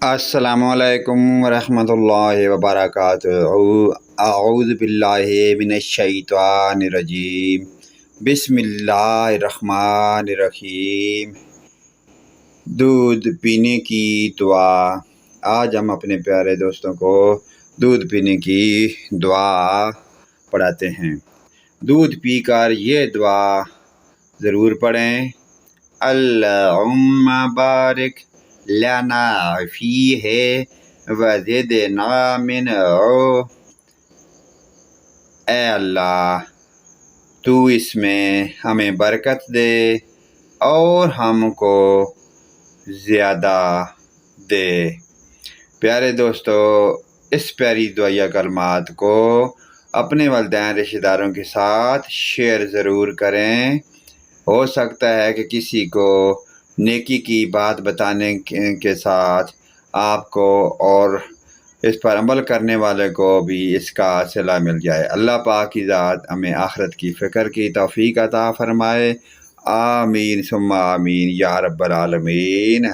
السلام علیکم ورحمۃ اللہ وبرکاتہ۔ اعوذ باللہ من الشیطان الرجیم، بسم اللہ الرحمن الرحیم۔ دودھ پینے کی دعا۔ آج ہم اپنے پیارے دوستوں کو دودھ پینے کی دعا پڑھاتے ہیں۔ دودھ پی کر یہ دعا ضرور پڑھیں۔ اللہم بارک لنا فیہ وزدنا منہ۔ اے اللہ، تو اس میں ہمیں برکت دے اور ہم کو زیادہ دے۔ پیارے دوستو، اس پیاری دعائیہ کلمات کو اپنے والدین رشتہ داروں کے ساتھ شیئر ضرور کریں۔ ہو سکتا ہے کہ کسی کو نیکی کی بات بتانے کے ساتھ آپ کو اور اس پر عمل کرنے والے کو بھی اس کا صلہ مل جائے۔ اللہ پاک کی ذات ہمیں آخرت کی فکر کی توفیق عطا فرمائے۔ آمین ثم آمین یا رب العالمین۔